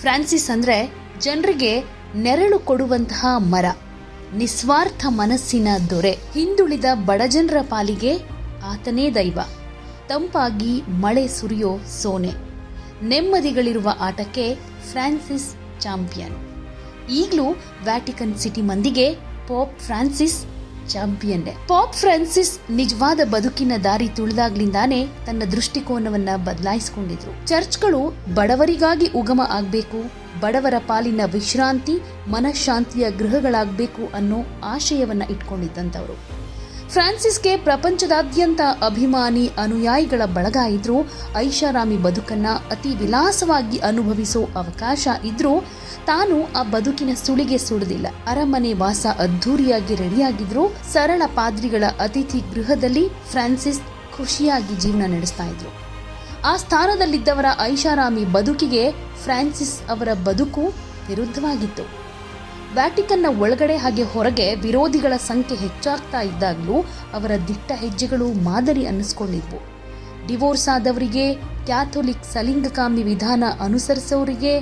Francis ಅಂದ್ರೆ ಜನರಿಗೆ ನೆರಳು ಕೊಡುವಂತಹ ಮರ, ನಿಸ್ವಾರ್ಥ ಮನಸ್ಸಿನ ದೊರೆ, ಹಿಂದುಳಿದ ಬಡಜನರ ಪಾಲಿಗೆ ಆತನೇ ದೈವ, ತಂಪಾಗಿ ಮಳೆ ಸುರಿಯೋ ಸೋನೆ, ನೆಮ್ಮದಿಗಳಿರುವ ಆಟಕ್ಕೆ ಫ್ರಾನ್ಸಿಸ್ ಚಾಂಪಿಯನ್. ಈಗಲೂ ವ್ಯಾಟಿಕನ್ ಸಿಟಿ ಮಂದಿಗೆ ಪೋಪ್ ಫ್ರಾನ್ಸಿಸ್ ಚಾಂಪಿಯನ್ನೇ. ಪಾಪ್ ಫ್ರಾನ್ಸಿಸ್ ನಿಜವಾದ ಬದುಕಿನ ದಾರಿ ತುಳಿದಾಗ್ಲಿಂದಾನೇ ತನ್ನ ದೃಷ್ಟಿಕೋನವನ್ನ ಬದಲಾಯಿಸಿಕೊಂಡಿದ್ರು. ಚರ್ಚ್ಗಳು ಬಡವರಿಗಾಗಿ ಉಗಮ ಆಗ್ಬೇಕು, ಬಡವರ ಪಾಲಿನ ವಿಶ್ರಾಂತಿ ಮನಃಶಾಂತಿಯ ಗೃಹಗಳಾಗಬೇಕು ಅನ್ನೋ ಆಶಯವನ್ನ ಇಟ್ಕೊಂಡಿದ್ದಂಥವ್ರು. ಫ್ರಾನ್ಸಿಸ್ಗೆ ಪ್ರಪಂಚದಾದ್ಯಂತ ಅಭಿಮಾನಿ ಅನುಯಾಯಿಗಳ ಬಳಗ ಇದ್ರೂ, ಐಷಾರಾಮಿ ಬದುಕನ್ನ ಅತಿ ವಿಲಾಸವಾಗಿ ಅನುಭವಿಸೋ ಅವಕಾಶ ಇದ್ರೂ ತಾನು ಆ ಬದುಕಿನ ಸುಳಿಗೆ ಸುಳಿದಿಲ್ಲ. ಅರಮನೆ ವಾಸ ಅದ್ಧೂರಿಯಾಗಿ ರೆಡಿಯಾಗಿದ್ರು. ಸರಳ ಪಾದ್ರಿಗಳ ಅತಿಥಿ ಗೃಹದಲ್ಲಿ ಫ್ರಾನ್ಸಿಸ್ ಖುಷಿಯಾಗಿ ಜೀವನ ನಡೆಸ್ತಾ ಇದ್ರು. ಆ ಸ್ಥಾನದಲ್ಲಿದ್ದವರ ಐಷಾರಾಮಿ ಬದುಕಿಗೆ ಫ್ರಾನ್ಸಿಸ್ ಅವರ ಬದುಕು ವಿರುದ್ಧವಾಗಿತ್ತು. ವ್ಯಾಟಿಕನ್ನ ಒಳಗಡೆ ಹಾಗೆ ಹೊರಗೆ ವಿರೋಧಿಗಳ ಸಂಖ್ಯೆ ಹೆಚ್ಚಾಗ್ತಾ ಇದ್ದಾಗಲೂ ಅವರ ದಿಟ್ಟ ಹೆಜ್ಜೆಗಳು ಮಾದರಿ ಅನ್ನಿಸ್ಕೊಂಡಿದ್ವು. ಡಿವೋರ್ಸ್ ಆದವರಿಗೆ, ಕ್ಯಾಥೋಲಿಕ್ ಸಲಿಂಗಕಾಮಿ ವಿಧಾನ ಅನುಸರಿಸೋರಿಗೆ,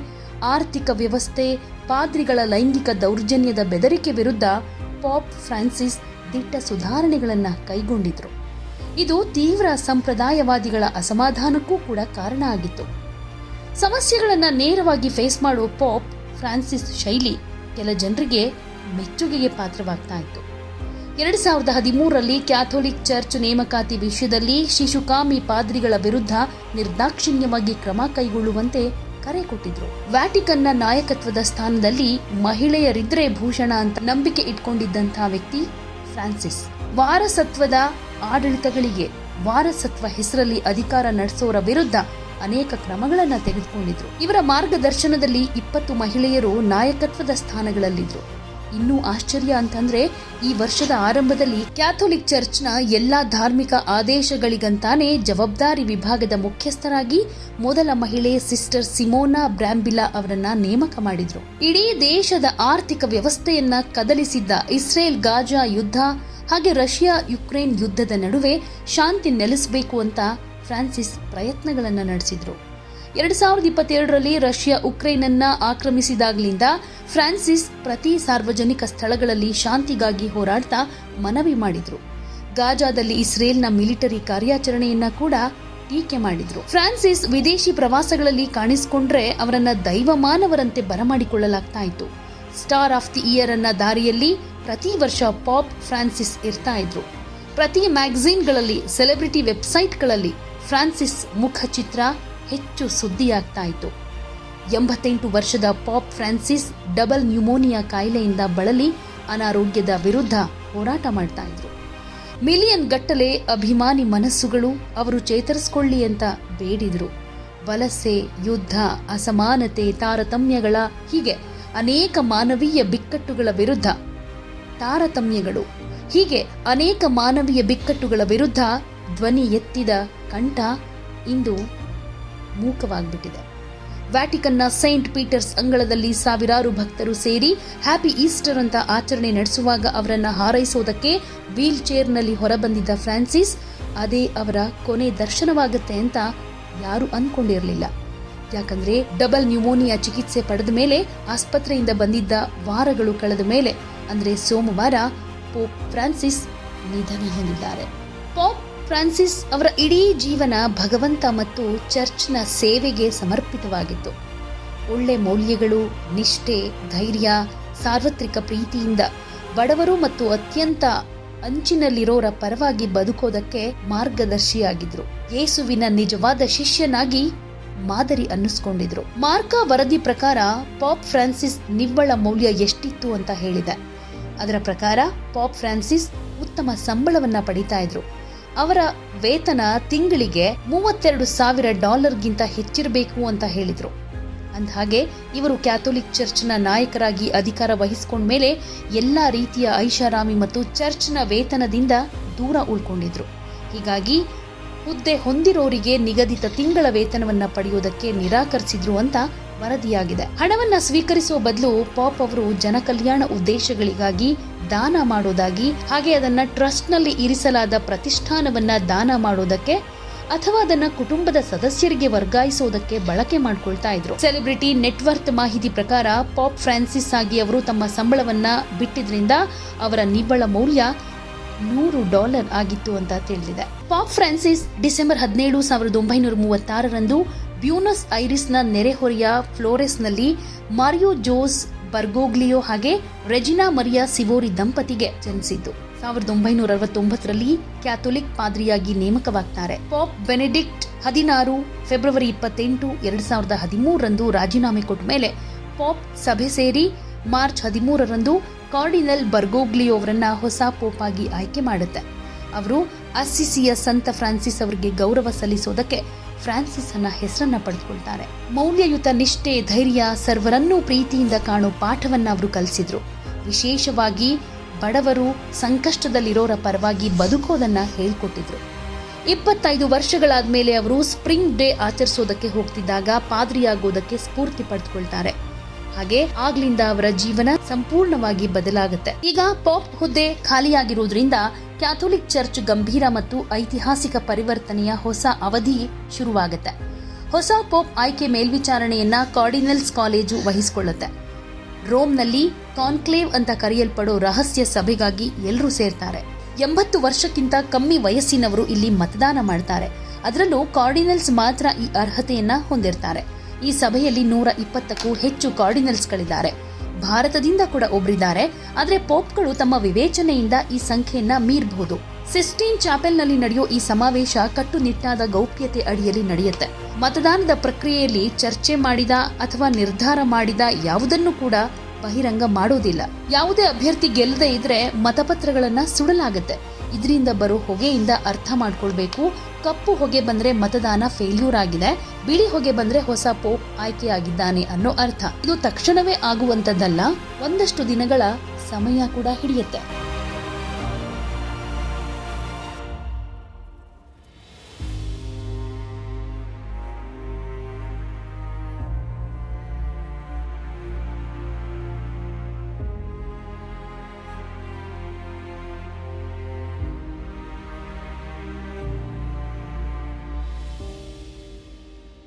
ಆರ್ಥಿಕ ವ್ಯವಸ್ಥೆ, ಪಾದ್ರಿಗಳ ಲೈಂಗಿಕ ದೌರ್ಜನ್ಯದ ಬೆದರಿಕೆ ವಿರುದ್ಧ ಪಾಪ್ ಫ್ರಾನ್ಸಿಸ್ ದಿಟ್ಟ ಸುಧಾರಣೆಗಳನ್ನು ಕೈಗೊಂಡಿದ್ರು. ಇದು ತೀವ್ರ ಸಂಪ್ರದಾಯವಾದಿಗಳ ಅಸಮಾಧಾನಕ್ಕೂ ಕೂಡ ಕಾರಣ ಆಗಿತ್ತು. ಸಮಸ್ಯೆಗಳನ್ನು ನೇರವಾಗಿ ಫೇಸ್ ಮಾಡೋ ಪಾಪ್ ಫ್ರಾನ್ಸಿಸ್ ಶೈಲಿ ಕೆಲ ಜನರಿಗೆ ಮೆಚ್ಚುಗೆಗೆ ಪಾತ್ರವಾಗ್ತಾ ಇತ್ತು. 2013ರಲ್ಲಿ ಕ್ಯಾಥೋಲಿಕ್ ಚರ್ಚ್ ನೇಮಕಾತಿ ವಿಷಯದಲ್ಲಿ ಶಿಶುಕಾಮಿ ಪಾದ್ರಿಗಳ ವಿರುದ್ಧ ನಿರ್ದಾಕ್ಷಿಣ್ಯವಾಗಿ ಕ್ರಮ ಕೈಗೊಳ್ಳುವಂತೆ ಕರೆ ಕೊಟ್ಟಿದ್ರು. ವ್ಯಾಟಿಕನ್ನ ನಾಯಕತ್ವದ ಸ್ಥಾನದಲ್ಲಿ ಮಹಿಳೆಯರಿದ್ರೆ ಭೂಷಣ ಅಂತ ನಂಬಿಕೆ ಇಟ್ಕೊಂಡಿದ್ದಂತಹ ವ್ಯಕ್ತಿ ಫ್ರಾನ್ಸಿಸ್. ವಾರಸತ್ವದ ಆಡಳಿತಗಳಿಗೆ, ವಾರಸತ್ವ ಹೆಸರಲ್ಲಿ ಅಧಿಕಾರ ನಡೆಸೋರ ವಿರುದ್ಧ ಅನೇಕ ಕ್ರಮಗಳನ್ನು ತೆಗೆದುಕೊಂಡಿದ್ರು. ಇವರ ಮಾರ್ಗದರ್ಶನದಲ್ಲಿ 20 ಮಹಿಳೆಯರು ನಾಯಕತ್ವದ ಸ್ಥಾನಗಳಲ್ಲಿದ್ರು. ಇನ್ನೂ ಆಶ್ಚರ್ಯ ಅಂತಂದ್ರೆ, ಈ ವರ್ಷದ ಆರಂಭದಲ್ಲಿ ಕ್ಯಾಥೋಲಿಕ್ ಚರ್ಚ್ನ ಎಲ್ಲಾ ಧಾರ್ಮಿಕ ಆದೇಶಗಳಿಗಂತಾನೆ ಜವಾಬ್ದಾರಿ ವಿಭಾಗದ ಮುಖ್ಯಸ್ಥರಾಗಿ ಮೊದಲ ಮಹಿಳೆ ಸಿಸ್ಟರ್ ಸಿಮೋನಾ ಬ್ರಾಂಬಿಲಾ ಅವರನ್ನ ನೇಮಕ ಮಾಡಿದ್ರು. ಇಡೀ ದೇಶದ ಆರ್ಥಿಕ ವ್ಯವಸ್ಥೆಯನ್ನ ಕದಲಿಸಿದ್ದ ಇಸ್ರೇಲ್ ಗಾಜಾ ಯುದ್ಧ ಹಾಗೆ ರಷ್ಯಾ ಯುಕ್ರೇನ್ ಯುದ್ಧದ ನಡುವೆ ಶಾಂತಿ ನೆಲೆಸಬೇಕು ಅಂತ ಫ್ರಾನ್ಸಿಸ್ ಪ್ರಯತ್ನಗಳನ್ನು ನಡೆಸಿದ್ರು. 2022ರಲ್ಲಿ ರಷ್ಯಾ ಉಕ್ರೇನನ್ನ ಆಕ್ರಮಿಸಿದಾಗಲಿಂದ ಫ್ರಾನ್ಸಿಸ್ ಪ್ರತಿ ಸಾರ್ವಜನಿಕ ಸ್ಥಳಗಳಲ್ಲಿ ಶಾಂತಿಗಾಗಿ ಹೋರಾಡ್ತಾ ಮನವಿ ಮಾಡಿದ್ರು. ಗಾಜಾದಲ್ಲಿ ಇಸ್ರೇಲ್ನ ಮಿಲಿಟರಿ ಕಾರ್ಯಾಚರಣೆಯನ್ನ ಕೂಡ ಟೀಕೆ ಮಾಡಿದ್ರು. ಫ್ರಾನ್ಸಿಸ್ ವಿದೇಶಿ ಪ್ರವಾಸಗಳಲ್ಲಿ ಕಾಣಿಸಿಕೊಂಡ್ರೆ ಅವರನ್ನ ದೈವ ಮಾನವರಂತೆ ಬರಮಾಡಿಕೊಳ್ಳಲಾಗ್ತಾ ಇತ್ತು. ಸ್ಟಾರ್ ಆಫ್ ದಿ ಇಯರ್ ಅನ್ನ ದಾರಿಯಲ್ಲಿ ಪ್ರತಿ ವರ್ಷ ಪಾಪ್ ಫ್ರಾನ್ಸಿಸ್ ಇರ್ತಾ ಇದ್ರು. ಪ್ರತಿ ಮ್ಯಾಗಝೀನ್ಗಳಲ್ಲಿ, ಸೆಲೆಬ್ರಿಟಿ ವೆಬ್ಸೈಟ್ಗಳಲ್ಲಿ ಫ್ರಾನ್ಸಿಸ್ ಮುಖಚಿತ್ರ ಹೆಚ್ಚು ಸುದ್ದಿಯಾಗ್ತಾ ಇತ್ತು. 88 ವರ್ಷದ ಪಾಪ್ ಫ್ರಾನ್ಸಿಸ್ ಡಬಲ್ ನ್ಯೂಮೋನಿಯಾ ಕಾಯಿಲೆಯಿಂದ ಬಳಲಿ ಅನಾರೋಗ್ಯದ ವಿರುದ್ಧ ಹೋರಾಟ ಮಾಡ್ತಾ ಇದ್ರು. ಮಿಲಿಯನ್ ಗಟ್ಟಲೆ ಅಭಿಮಾನಿ ಮನಸ್ಸುಗಳು ಅವರು ಚೇತರಿಸಿಕೊಳ್ಳಿ ಅಂತ ಬೇಡಿದ್ರು. ವಲಸೆ, ಯುದ್ಧ, ಅಸಮಾನತೆ, ತಾರತಮ್ಯಗಳ ಹೀಗೆ ಅನೇಕ ಮಾನವೀಯ ಬಿಕ್ಕಟ್ಟುಗಳ ವಿರುದ್ಧ ಧ್ವನಿ ಎತ್ತಿದ ಕಂಠ ಇಂದು ಮೂಕವಾಗ್ಬಿಟ್ಟಿದೆ. ವ್ಯಾಟಿಕನ್ನ ಸೈಂಟ್ ಪೀಟರ್ಸ್ ಅಂಗಳದಲ್ಲಿ ಸಾವಿರಾರು ಭಕ್ತರು ಸೇರಿ ಹ್ಯಾಪಿ ಈಸ್ಟರ್ ಅಂತ ಆಚರಣೆ ನಡೆಸುವಾಗ ಅವರನ್ನ ಹಾರೈಸೋದಕ್ಕೆ ವೀಲ್ ಚೇರ್ನಲ್ಲಿ ಹೊರಬಂದಿದ್ದ ಫ್ರಾನ್ಸಿಸ್ ಅದೇ ಅವರ ಕೊನೆ ದರ್ಶನವಾಗುತ್ತೆ ಅಂತ ಯಾರು ಅನ್ಕೊಂಡಿರಲಿಲ್ಲ. ಯಾಕಂದ್ರೆ ಡಬಲ್ ನ್ಯೂಮೋನಿಯಾ ಚಿಕಿತ್ಸೆ ಪಡೆದ ಮೇಲೆ ಆಸ್ಪತ್ರೆಯಿಂದ ಬಂದಿದ್ದ ವಾರಗಳು ಕಳೆದ ಮೇಲೆ ಅಂದ್ರೆ ಸೋಮವಾರ ಪೋಪ್ ಫ್ರಾನ್ಸಿಸ್ ನಿಧನ ಹೊಂದಿದ್ದಾರೆ. ಪಾಪ್ ಫ್ರಾನ್ಸಿಸ್ ಅವರ ಇಡೀ ಜೀವನ ಭಗವಂತ ಮತ್ತು ಚರ್ಚ್ನ ಸೇವೆಗೆ ಸಮರ್ಪಿತವಾಗಿತ್ತು. ಒಳ್ಳೆ ಮೌಲ್ಯಗಳು, ನಿಷ್ಠೆ, ಧೈರ್ಯ, ಸಾರ್ವತ್ರಿಕ ಪ್ರೀತಿಯಿಂದ ಬಡವರು ಮತ್ತು ಅತ್ಯಂತ ಅಂಚಿನಲ್ಲಿರೋರ ಪರವಾಗಿ ಬದುಕೋದಕ್ಕೆ ಮಾರ್ಗದರ್ಶಿಯಾಗಿದ್ರು. ಯೇಸುವಿನ ನಿಜವಾದ ಶಿಷ್ಯನಾಗಿ ಮಾದರಿ ಅನ್ನಿಸ್ಕೊಂಡಿದ್ರು. ಮಾರ್ಕ ವರದಿ ಪ್ರಕಾರ ಪಾಪ್ ಫ್ರಾನ್ಸಿಸ್ ನಿವ್ವಳ ಮೌಲ್ಯ ಎಷ್ಟಿತ್ತು ಅಂತ ಹೇಳಿದೆ. ಅದರ ಪ್ರಕಾರ ಪಾಪ್ ಫ್ರಾನ್ಸಿಸ್ ಉತ್ತಮ ಸಂಬಳವನ್ನ ಪಡಿತಾ ಇದ್ರು. ಅವರ ವೇತನ ತಿಂಗಳಿಗೆ $32,000 ಹೆಚ್ಚಿರಬೇಕು ಅಂತ ಹೇಳಿದ್ರು. ಅಂದಹಾಗೆ ಇವರು ಕ್ಯಾಥೋಲಿಕ್ ಚರ್ಚ್ನ ನಾಯಕರಾಗಿ ಅಧಿಕಾರ ವಹಿಸಿಕೊಂಡ ಮೇಲೆ ಎಲ್ಲಾ ರೀತಿಯ ಐಷಾರಾಮಿ ಮತ್ತು ಚರ್ಚ್ನ ವೇತನದಿಂದ ದೂರ ಉಳ್ಕೊಂಡಿದ್ರು. ಹೀಗಾಗಿ ಹುದ್ದೆ ಹೊಂದಿರೋರಿಗೆ ನಿಗದಿತ ತಿಂಗಳ ವೇತನವನ್ನ ಪಡೆಯುವುದಕ್ಕೆ ನಿರಾಕರಿಸಿದ್ರು ಅಂತ ವರದಿಯಾಗಿದೆ. ಹಣವನ್ನ ಸ್ವೀಕರಿಸುವ ಬದಲು ಪಾಪ್ ಅವರು ಜನಕಲ್ಯಾಣ ಉದ್ದೇಶಗಳಿಗಾಗಿ ದಾನ ಮಾಡೋದಾಗಿ, ಹಾಗೆ ಅದನ್ನ ಟ್ರಸ್ಟ್ನಲ್ಲಿ ಇರಿಸಲಾದ ಪ್ರತಿಷ್ಠಾನವನ್ನ ದಾನ ಮಾಡೋದಕ್ಕೆ ಅಥವಾ ಅದನ್ನ ಕುಟುಂಬದ ಸದಸ್ಯರಿಗೆ ವರ್ಗಾಯಿಸೋದಕ್ಕೆ ಬಳಕೆ ಮಾಡ್ಕೊಳ್ತಾ ಇದ್ರು. ಸೆಲೆಬ್ರಿಟಿ ನೆಟ್ವರ್ತ್ ಮಾಹಿತಿ ಪ್ರಕಾರ ಪಾಪ್ ಫ್ರಾನ್ಸಿಸ್ ಆಗಿ ಅವರು ತಮ್ಮ ಸಂಬಳವನ್ನ ಬಿಟ್ಟಿದ್ರಿಂದ ಅವರ ನಿವ್ವಳ ಮೌಲ್ಯ $100 ಆಗಿತ್ತು ಅಂತ ತಿಳಿದಿದೆ. ಪಾಪ್ ಫ್ರಾನ್ಸಿಸ್ ಡಿಸೆಂಬರ್ 17, 1936ರಂದು ಬ್ಯೂನಸ್ ಐರಿಸ್ನ ನೆರೆಹೊರೆಯ ಫ್ಲೋರೆಸ್ನಲ್ಲಿ ಮಾರಿಯೋ ಜೋಸ್ ಬರ್ಗೋಗ್ಲಿಯೋ ಹಾಗೆ ರೆಜಿನಾ ಮರಿಯಾ ಸಿವೋರಿ ದಂಪತಿಗೆ ಜನಿಸಿದ್ದು. 1969ರಲ್ಲಿ ಕ್ಯಾಥೋಲಿಕ್ ಪಾದ್ರಿಯಾಗಿ ನೇಮಕವಾಗ್ತಾರೆ. ಪಾಪ್ ಬೆನೆಡಿಕ್ಟ್ 16, ಫೆಬ್ರವರಿ 28, 2013ರಂದು ರಾಜೀನಾಮೆ ಕೊಟ್ಟ ಮೇಲೆ ಪಾಪ್ ಸಭೆ ಸೇರಿ ಮಾರ್ಚ್ 13ರಂದು ಕಾರ್ಡಿನಲ್ ಬರ್ಗೋಗ್ಲಿಯೋ ಅವರನ್ನ ಹೊಸ ಪೋಪ್ ಆಗಿ ಆಯ್ಕೆ ಮಾಡುತ್ತೆ. ಅವರು ಅಸ್ಸಿಸಿಯ ಸಂತ ಫ್ರಾನ್ಸಿಸ್ ಅವರಿಗೆ ಗೌರವ ಸಲ್ಲಿಸೋದಕ್ಕೆ ಫ್ರಾನ್ಸಿಸ್ ಅನ್ನ ಹೆಸರನ್ನ ಪಡೆದುಕೊಳ್ತಾರೆ. ಮೌಲ್ಯಯುತ ನಿಷ್ಠೆ, ಧೈರ್ಯ, ಸರ್ವರನ್ನೂ ಪ್ರೀತಿಯಿಂದ ಕಾಣೋ ಪಾಠವನ್ನ ಅವರು ಕಲಿಸಿದ್ರು. ವಿಶೇಷವಾಗಿ ಬಡವರು, ಸಂಕಷ್ಟದಲ್ಲಿರೋರ ಪರವಾಗಿ ಬದುಕೋದನ್ನ ಹೇಳ್ಕೊಟ್ಟಿದ್ರು. 25 ವರ್ಷಗಳಾದ್ಮೇಲೆ ಅವರು ಸ್ಪ್ರಿಂಗ್ ಡೇ ಆಚರಿಸೋದಕ್ಕೆ ಹೋಗ್ತಿದ್ದಾಗ ಪಾದ್ರಿಯಾಗೋದಕ್ಕೆ ಸ್ಫೂರ್ತಿ ಪಡೆದುಕೊಳ್ತಾರೆ. ಹಾಗೆ ಆಗ್ಲಿಂದ ಅವರ ಜೀವನ ಸಂಪೂರ್ಣವಾಗಿ ಬದಲಾಗುತ್ತೆ. ಈಗ ಪಾಪ್ ಹುದ್ದೆ ಖಾಲಿಯಾಗಿರುವುದರಿಂದ ಕ್ಯಾಥೋಲಿಕ್ ಚರ್ಚ್ ಗಂಭೀರ ಮತ್ತು ಐತಿಹಾಸಿಕ ಪರಿವರ್ತನೆಯ ಹೊಸ ಅವಧಿ ಶುರುವಾಗುತ್ತೆ. ಹೊಸ ಪೋಪ್ ಆಯ್ಕೆ ಮೇಲ್ವಿಚಾರಣೆಯನ್ನ ಕಾರ್ಡಿನಲ್ಸ್ ಕಾಲೇಜು ವಹಿಸಿಕೊಳ್ಳುತ್ತೆ. ರೋಮ್ನಲ್ಲಿ ಕಾನ್ಕ್ಲೇವ್ ಅಂತ ಕರೆಯಲ್ಪಡೋ ರಹಸ್ಯ ಸಭೆಗಾಗಿ ಎಲ್ಲರೂ ಸೇರ್ತಾರೆ. 80 ವರ್ಷಕ್ಕಿಂತ ಕಮ್ಮಿ ವಯಸ್ಸಿನವರು ಇಲ್ಲಿ ಮತದಾನ ಮಾಡ್ತಾರೆ. ಅದರಲ್ಲೂ ಕಾರ್ಡಿನಲ್ಸ್ ಮಾತ್ರ ಈ ಅರ್ಹತೆಯನ್ನ ಹೊಂದಿರ್ತಾರೆ. ಈ ಸಭೆಯಲ್ಲಿ 120ಕ್ಕೂ ಹೆಚ್ಚು ಕಾರ್ಡಿನಲ್ಸ್ಗಳಿದ್ದಾರೆ. ಭಾರತದಿಂದ ಕೂಡ ಒಬ್ಬರಿದ್ದಾರೆ. ಆದರೆ ಪೋಪ್ಗಳು ತಮ್ಮ ವಿವೇಚನೆಯಿಂದ ಈ ಸಂಖ್ಯೆಯನ್ನ ಮೀರಬಹುದು. ಸಿಸ್ಟೀನ್ ಚಾಪೆಲ್ನಲ್ಲಿ ನಡೆಯೋ ಈ ಸಮಾವೇಶ ಕಟ್ಟುನಿಟ್ಟಾದ ಗೌಪ್ಯತೆ ಅಡಿಯಲ್ಲಿ ನಡೆಯುತ್ತೆ. ಮತದಾನದ ಪ್ರಕ್ರಿಯೆಯಲ್ಲಿ ಚರ್ಚೆ ಮಾಡಿದ ಅಥವಾ ನಿರ್ಧಾರ ಮಾಡಿದ ಯಾವುದನ್ನು ಕೂಡ ಬಹಿರಂಗ ಮಾಡೋದಿಲ್ಲ. ಯಾವುದೇ ಅಭ್ಯರ್ಥಿ ಗೆಲ್ಲದೆ ಇದ್ರೆ ಮತಪತ್ರಗಳನ್ನ ಸುಡಲಾಗುತ್ತೆ. ಇದರಿಂದ ಬರೋ ಹೊಗೆಯಿಂದ ಅರ್ಥ ಮಾಡ್ಕೊಳ್ಬೇಕು, ಕಪ್ಪು ಹೊಗೆ ಬಂದ್ರೆ ಮತದಾನ ಫೇಲ್ಯೂರ್ ಆಗಿದೆ, ಬಿಳಿ ಹೊಗೆ ಬಂದ್ರೆ ಹೊಸ ಪೋಪ್ ಆಯ್ಕೆಯಾಗಿದ್ದಾನೆ ಅನ್ನೋ ಅರ್ಥ. ಇದು ತಕ್ಷಣವೇ ಆಗುವಂತದ್ದಲ್ಲ, ಒಂದಷ್ಟು ದಿನಗಳ ಸಮಯ ಕೂಡ ಹಿಡಿಯುತ್ತೆ.